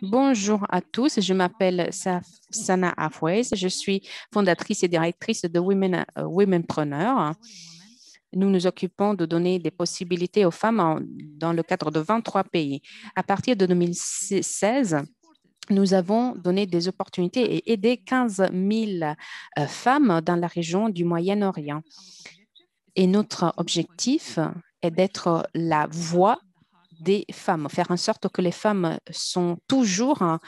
Bonjour à tous, je m'appelle Sana Afwez, je suis fondatrice et directrice de Womenpreneur. Nous nous occupons de donner des possibilités aux femmes dans le cadre de 23 pays. À partir de 2016, nous avons donné des opportunités et aidé 15 000 femmes dans la région du Moyen-Orient. Et notre objectif est d'être la voix des femmes, faire en sorte que les femmes peuvent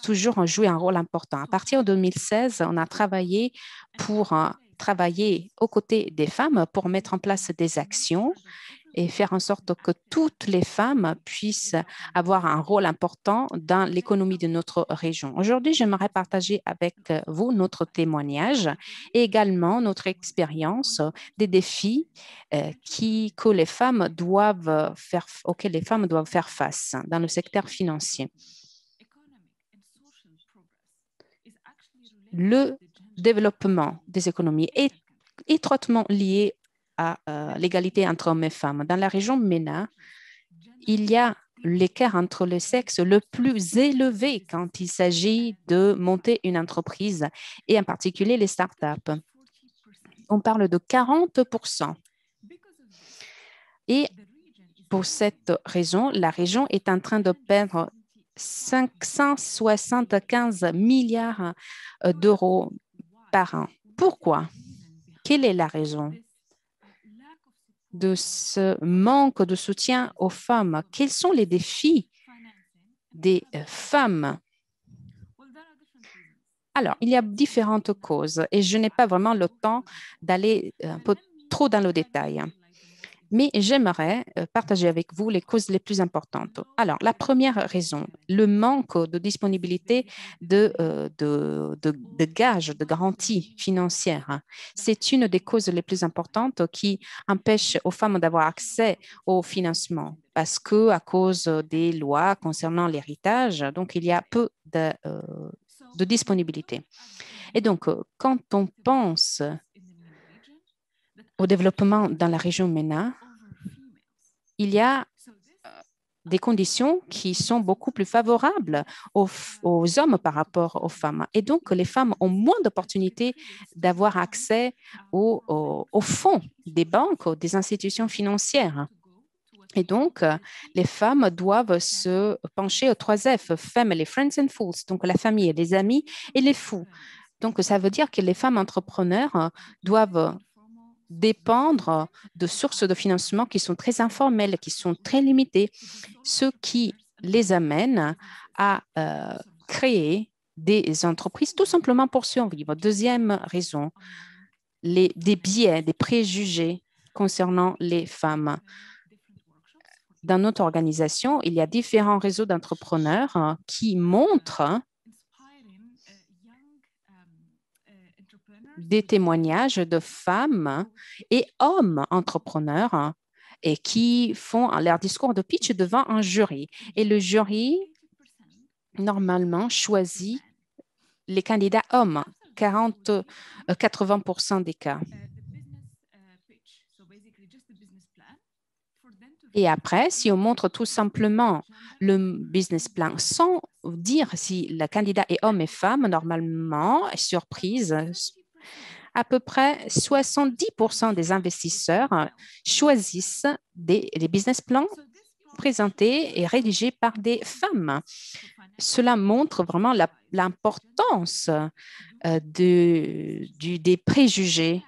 toujours jouer un rôle important. À partir de 2016, on a travaillé pour travailler aux côtés des femmes pour mettre en place des actions et faire en sorte que toutes les femmes puissent avoir un rôle important dans l'économie de notre région. Aujourd'hui, j'aimerais partager avec vous notre témoignage et également notre expérience des défis auxquels les femmes doivent faire face dans le secteur financier. Le développement des économies est étroitement lié à l'égalité entre hommes et femmes. Dans la région MENA, il y a l'écart entre les sexes le plus élevé quand il s'agit de monter une entreprise et en particulier les startups. On parle de 40%. Et pour cette raison, la région est en train de perdre 575 milliards d'euros par an. Pourquoi? Quelle est la raison de ce manque de soutien aux femmes? Quels sont les défis des femmes? Alors, il y a différentes causes et je n'ai pas vraiment le temps d'aller un peu trop dans le détail. Mais j'aimerais partager avec vous les causes les plus importantes. Alors, la première raison, le manque de disponibilité de gages, de garanties financières. C'est une des causes les plus importantes qui empêche aux femmes d'avoir accès au financement parce qu'à cause des lois concernant l'héritage, donc il y a peu de disponibilité. Et donc, quand on pense au développement dans la région MENA, il y a des conditions qui sont beaucoup plus favorables aux hommes par rapport aux femmes. Et donc, les femmes ont moins d'opportunités d'avoir accès aux fonds des banques, des institutions financières. Et donc, les femmes doivent se pencher aux 3 F, Family, Friends and Fools, donc la famille, les amis et les fous. Donc, ça veut dire que les femmes entrepreneurs doivent dépendre de sources de financement qui sont très informelles, qui sont très limitées, ce qui les amène à créer des entreprises tout simplement pour survivre. Deuxième raison, des biais, des préjugés concernant les femmes. Dans notre organisation, il y a différents réseaux d'entrepreneurs qui montrent des témoignages de femmes et hommes entrepreneurs et qui font leur discours de pitch devant un jury. Et le jury, normalement, choisit les candidats hommes, 80% des cas. Et après, si on montre tout simplement le business plan sans dire si le candidat est homme et femme, normalement, surprise, à peu près 70% des investisseurs choisissent les business plans présentés et rédigés par des femmes. Cela montre vraiment l'importance des préjugés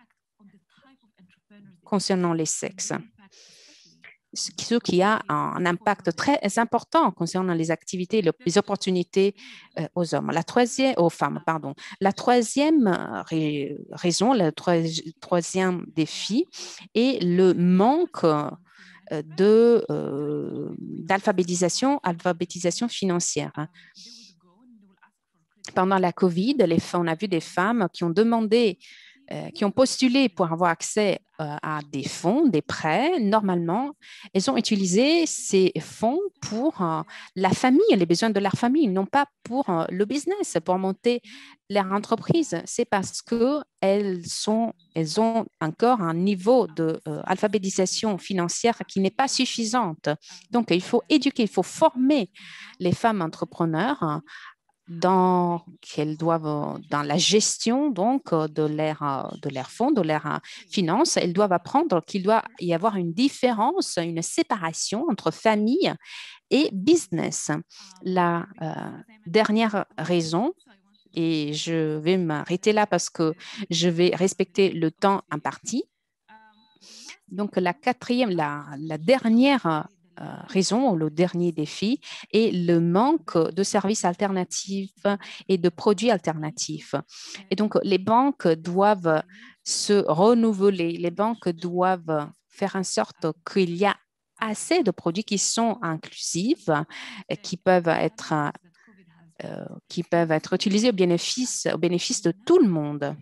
concernant les sexes, ce qui a un impact très important concernant les activités, les opportunités aux femmes. Pardon. La troisième raison, le troisième défi est le manque d'alphabétisation financière. Pendant la COVID, on a vu des femmes qui ont demandé qui ont postulé pour avoir accès à des fonds, des prêts, normalement, elles ont utilisé ces fonds pour la famille, les besoins de leur famille, non pas pour le business, pour monter leur entreprise. C'est parce qu'elles elles ont encore un niveau d'alphabétisation financière qui n'est pas suffisante. Donc, il faut éduquer, il faut former les femmes entrepreneurs qu'elles doivent, dans la gestion donc de leurs fonds, de leurs finances, elles doivent apprendre qu'il doit y avoir une différence, une séparation entre famille et business. La dernière raison, et je vais m'arrêter là parce que je vais respecter le temps imparti. Donc, la dernière raison, ou le dernier défi, est le manque de services alternatifs et de produits alternatifs. Et donc, les banques doivent se renouveler, les banques doivent faire en sorte qu'il y a assez de produits qui sont inclusifs, qui peuvent être utilisés au bénéfice de tout le monde.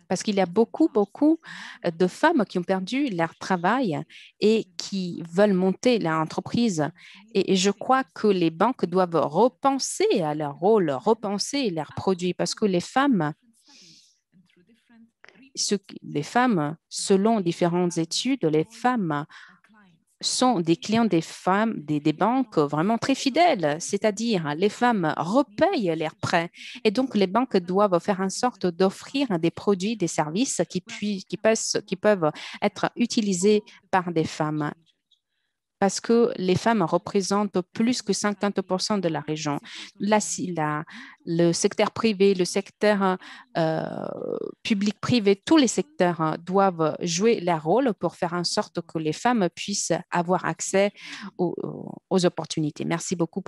Parce qu'il y a beaucoup de femmes qui ont perdu leur travail et qui veulent monter leur entreprise. Et je crois que les banques doivent repenser à leur rôle, repenser leurs produits, parce que les femmes, selon différentes études, les femmes sont des clients des banques vraiment très fidèles, c'est-à-dire les femmes repayent leurs prêts et donc les banques doivent faire en sorte d'offrir des produits, des services qui peuvent être utilisés par des femmes parce que les femmes représentent plus que 50% de la région. Le secteur privé, le secteur public-privé, tous les secteurs doivent jouer leur rôle pour faire en sorte que les femmes puissent avoir accès aux opportunités. Merci beaucoup.